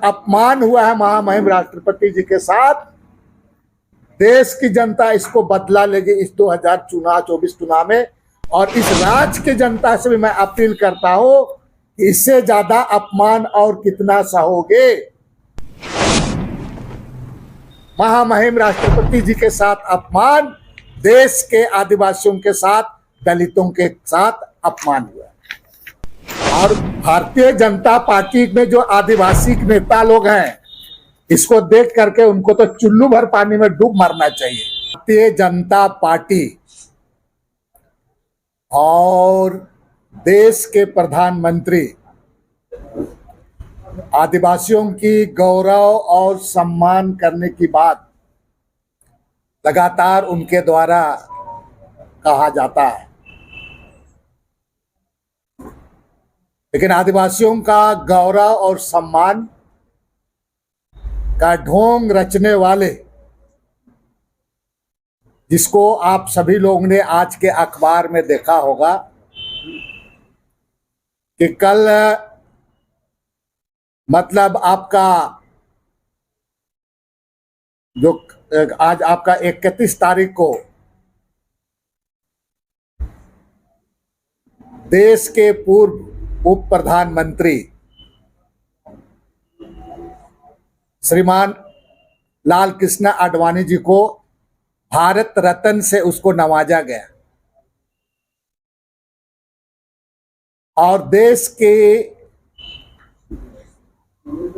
अपमान हुआ है महामहिम राष्ट्रपति जी के साथ, देश की जनता इसको बदला लेगी इस 2024 चुनाव में। और इस राज्य की जनता से भी मैं अपील करता हूं कि इससे ज्यादा अपमान और कितना सहोगे। महामहिम राष्ट्रपति जी के साथ अपमान, देश के आदिवासियों के साथ, दलितों के साथ अपमान हुआ। और भारतीय जनता पार्टी में जो आदिवासी नेता लोग हैं, इसको देख करके उनको तो चुल्लू भर पानी में डूब मरना चाहिए। भारतीय जनता पार्टी और देश के प्रधानमंत्री आदिवासियों की गौरव और सम्मान करने की बात लगातार उनके द्वारा कहा जाता है, लेकिन आदिवासियों का गौरव और सम्मान का ढोंग रचने वाले, जिसको आप सभी लोगों ने आज के अखबार में देखा होगा कि कल मतलब आपका जो आज आपका 31 तारीख को देश के पूर्व उप प्रधानमंत्री श्रीमान लाल कृष्ण आडवाणी जी को भारत रत्न से उसको नवाजा गया। और देश के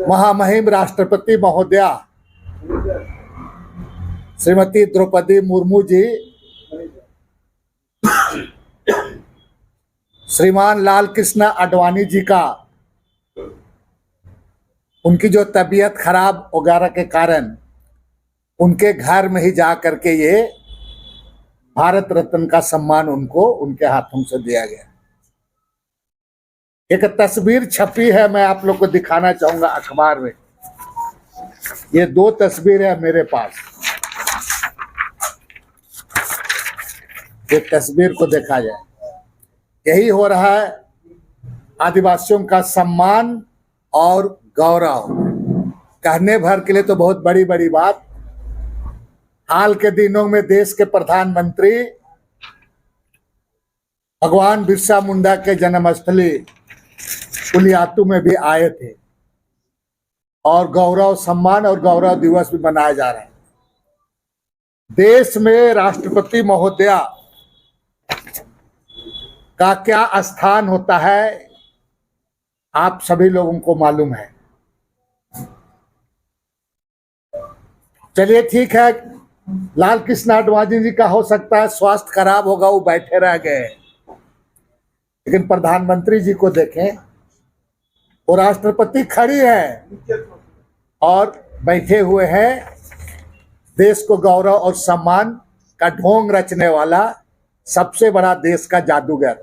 महामहिम राष्ट्रपति महोदया श्रीमती द्रौपदी मुर्मू जी श्रीमान लाल कृष्ण आडवाणी जी का, उनकी जो तबीयत खराब वगैरह के कारण उनके घर में ही जा करके ये भारत रत्न का सम्मान उनको उनके हाथों से दिया गया। एक तस्वीर छपी है, मैं आप लोग को दिखाना चाहूंगा अखबार में। ये 2 तस्वीर है मेरे पास, एक तस्वीर को देखा जाए, यही हो रहा है आदिवासियों का सम्मान और गौरव। कहने भर के लिए तो बहुत बड़ी बड़ी बात। हाल के दिनों में देश के प्रधानमंत्री भगवान बिरसा मुंडा के जन्मस्थली पुलियातू में भी आए थे और गौरव सम्मान और गौरव दिवस भी मनाया जा रहा है। देश में राष्ट्रपति महोदया का क्या स्थान होता है आप सभी लोगों को मालूम है। चलिए ठीक है, लाल कृष्ण आडवाणी जी का हो सकता है स्वास्थ्य खराब होगा, वो बैठे रह गए, लेकिन प्रधानमंत्री जी को देखें, वो राष्ट्रपति खड़ी है और बैठे हुए हैं। देश को गौरव और सम्मान का ढोंग रचने वाला सबसे बड़ा देश का जादूगर,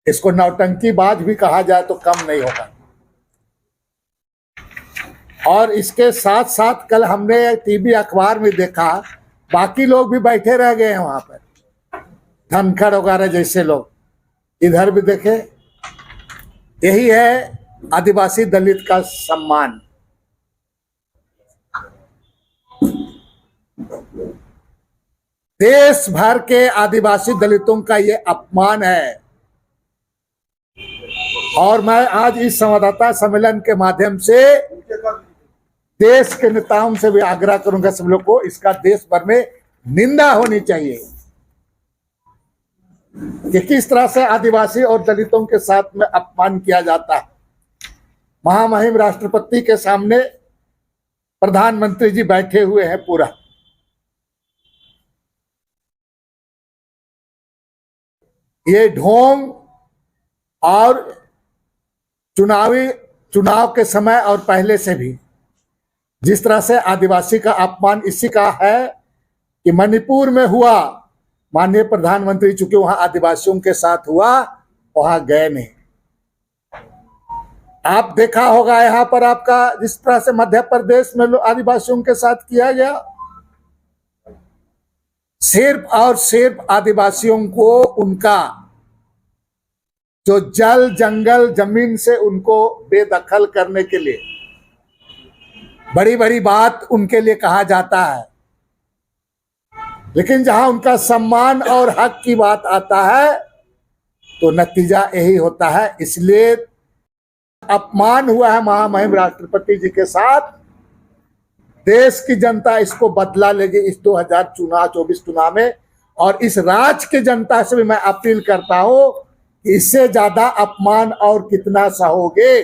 इसको नौटंकीबाज भी कहा जाए तो कम नहीं होगा। और इसके साथ साथ कल हमने टीवी अखबार में देखा, बाकी लोग भी बैठे रह गए हैं वहां पर, धनखड़ वगैरह जैसे लोग। इधर भी देखे, यही है आदिवासी दलित का सम्मान। देश भर के आदिवासी दलितों का ये अपमान है। और मैं आज इस संवाददाता सम्मेलन के माध्यम से देश के नेताओं से भी आग्रह करूंगा सब लोग को, इसका देश भर में निंदा होनी चाहिए कि किस तरह से आदिवासी और दलितों के साथ में अपमान किया जाता है। महामहिम राष्ट्रपति के सामने प्रधानमंत्री जी बैठे हुए हैं पूरा। ये ढोंग और चुनाव के समय और पहले से भी जिस तरह से आदिवासी का अपमान इसी का है कि मणिपुर में हुआ, माननीय प्रधानमंत्री चूंकि वहां आदिवासियों के साथ हुआ, वहां गए नहीं। आप देखा होगा यहां पर आपका जिस तरह से मध्य प्रदेश में आदिवासियों के साथ किया गया, सिर्फ और सिर्फ आदिवासियों को उनका जो जल जंगल जमीन से उनको बेदखल करने के लिए बड़ी बड़ी बात उनके लिए कहा जाता है, लेकिन जहां उनका सम्मान और हक की बात आता है तो नतीजा यही होता है। इसलिए अपमान हुआ है महामहिम राष्ट्रपति जी के साथ। देश की जनता इसको बदला लेगी इस 2024 चुनाव में, और इस राज्य की जनता से भी मैं अपील करता हूं कि इससे ज्यादा अपमान और कितना सहोगे।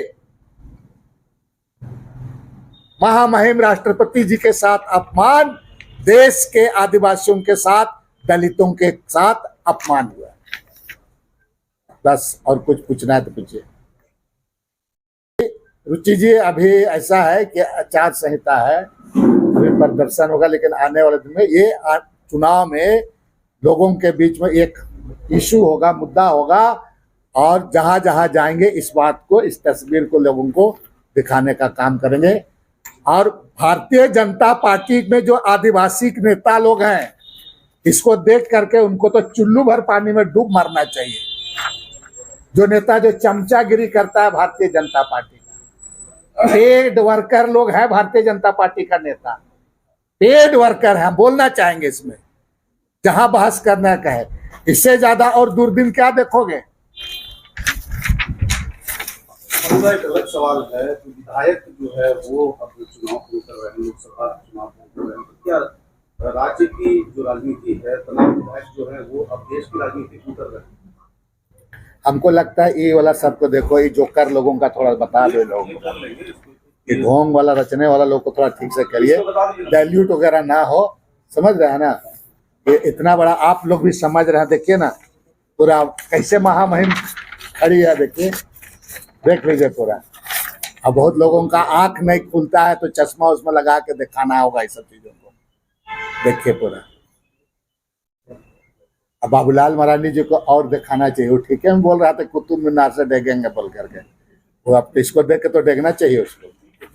महामहिम राष्ट्रपति जी के साथ अपमान, देश के आदिवासियों के साथ, दलितों के साथ अपमान हुआ। बस, और कुछ पूछना है तो पूछिए। रुचि जी, अभी ऐसा है कि आचार संहिता है, अभी प्रदर्शन होगा, लेकिन आने वाले दिन में ये चुनाव में लोगों के बीच में एक इशू होगा, मुद्दा होगा, और जहां जहां जाएंगे इस बात को, इस तस्वीर को लोगों को दिखाने का काम करेंगे। और भारतीय जनता पार्टी में जो आदिवासी नेता लोग हैं, इसको देख करके उनको तो चुल्लू भर पानी में डूब मरना चाहिए। जो नेता जो चमचागिरी करता है भारतीय जनता पार्टी का, पेड वर्कर लोग हैं भारतीय जनता पार्टी का नेता, पेड वर्कर हैं, बोलना चाहेंगे इसमें, जहां बहस करना कहे। इससे ज्यादा और दूरबीन क्या देखोगे। एक अलग सवाल है, तो विधायक जो है वो अपने चुनाव शुरू कर रहे हैं, लोकसभा चुनाव शुरू कर रहे हैं, तो क्या राज्य की जो राजनीति है, तमाम विधायक जो है वो अब देश की राजनीति शुरू कर रहे हैं? हमको लगता है ये वाला सबको देखो, ये जोकर लोगों का थोड़ा बता दो लोगों को, ये ढोंग वाला रचने वाला लोग को थोड़ा ठीक से करिए, डाइल्यूट वगैरह ना हो, समझ रहे हैं ना। ये इतना बड़ा आप लोग भी समझ रहे हैं, देखिए ना पूरा कैसे महामहिम खड़ी है, देखिए, देख लीजिए पूरा। अब बहुत लोगों का आंख नहीं खुलता है तो चश्मा उसमें लगा के दिखाना होगा इस सब चीजों को, देखिए पूरा। अब बाबूलाल मरांडी जी को और दिखाना चाहिए, वो ठीक है, हम बोल रहा था कुतुब मीनार से डेगेंगे बोल करके, वो अब इसको देख के तो डेगना चाहिए उसको।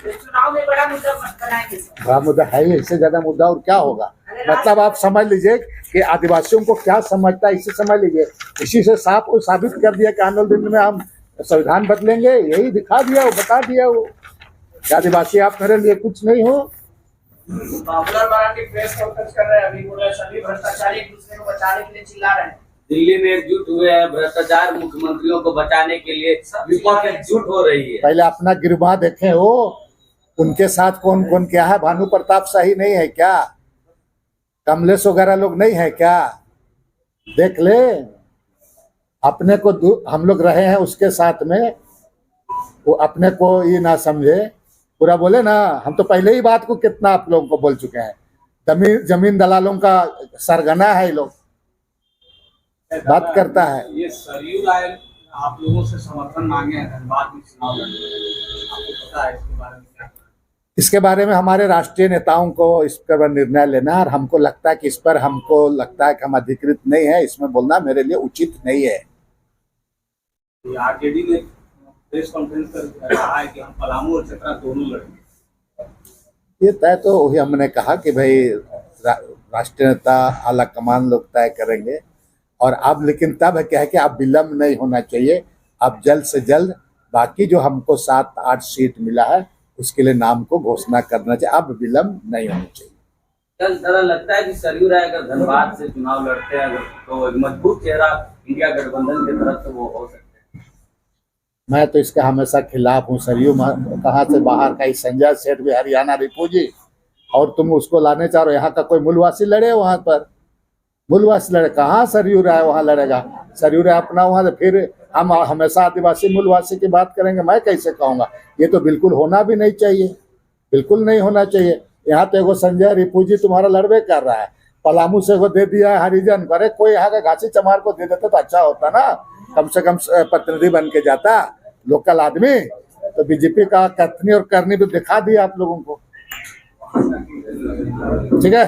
चुनाव में बड़ा मुद्दा बनाएंगे, बड़ा मुद्दा है, इससे ज्यादा मुद्दा और क्या होगा। मतलब आप समझ लीजिए कि आदिवासियों को क्या समझता है, इसे समझ लीजिए। इसी से साफ वो साबित कर दिया कि आने वाले दिन में हम संविधान बदलेंगे, यही दिखा दिया, वो बता दिया वो, आदिवासी आप मेरे लिए कुछ नहीं हो। बाबूलाल मरांडी प्रेस कॉन्फ्रेंस कर रहे हैं, अभी बोल रहे हैं सभी भ्रष्टाचारी एक दूसरे को बचाने के लिए चिल्ला रहे हैं। दिल्ली में एकजुट हुए हैं, भ्रष्टाचार मुख्यमंत्रियों को बचाने के लिए विपक्ष एकजुट हो रही है। पहले अपना गिरवा देखें, हो उनके साथ कौन कौन क्या है। भानु प्रताप शाही नहीं है क्या, कमलेश वगैरह लोग नहीं है क्या, देख ले। अपने को हम लोग रहे हैं उसके साथ में, वो अपने को ये ना समझे, पूरा बोले ना। हम तो पहले ही बात को कितना आप लोगों को बोल चुके हैं, जमीन दलालों का सरगना है ये लोग, बात करता है। ये सरयू राय आप लोगों से समर्थन मांगे हैं धनबाद में चुनाव लड़ने, आपको पता है इसके बारे में क्या? इसके बारे में हमारे राष्ट्रीय नेताओं को इस पर निर्णय लेना है, और हमको लगता है कि इस पर हमको लगता है कि हम अधिकृत नहीं है, इसमें बोलना मेरे लिए उचित नहीं है। आरजेडी ने प्रेस कॉन्फ्रेंस कर कहा है कि हम पलामू और चतरा दोनों लड़ेंगे। ये तय तो वही हमने कहा कि भाई राष्ट्रीय नेता आला कमान लोग तय करेंगे, और अब लेकिन तब है क्या है कि अब विलम्ब नहीं होना चाहिए, अब जल्द से जल्द बाकी जो हमको 7-8 सीट मिला है उसके लिए नाम को घोषणा करना चाहिए, अब विलम्ब नहीं होना चाहिए। तरह लगता है कि सरयू राय अगर धनबाद से चुनाव लड़ते हैं तो एक मजबूत चेहरा इंडिया गठबंधन की तरफ से वो हो सकते हैं। मैं तो इसका हमेशा खिलाफ हूँ। सरयू कहाँ से बाहर का, संजय सेठ भी हरियाणा रिपू जी, और तुम उसको लाने चाह रहे हो। यहाँ का कोई मूलवासी लड़े वहां पर, मूलवासी लड़े कहाँ सरयू राय वहां लड़ेगा। सरयू राय अपना वहां, तो फिर हम हमेशा आदिवासी मूलवासी की बात करेंगे, मैं कैसे कहूँगा। ये तो बिल्कुल होना भी नहीं चाहिए, बिल्कुल नहीं होना चाहिए। यहाँ तो एगो संजय रिपू जी तुम्हारा लड़बे कर रहा है, पलामू से को दे दिया है हरिजन, अरे कोई यहाँ का घासी चमार को दे देता तो अच्छा होता ना, कम से कम प्रतिनिधि बन के जाता लोकल आदमी। तो बीजेपी का कथनी और करनी तो दिखा दिया आप लोगों को, ठीक है।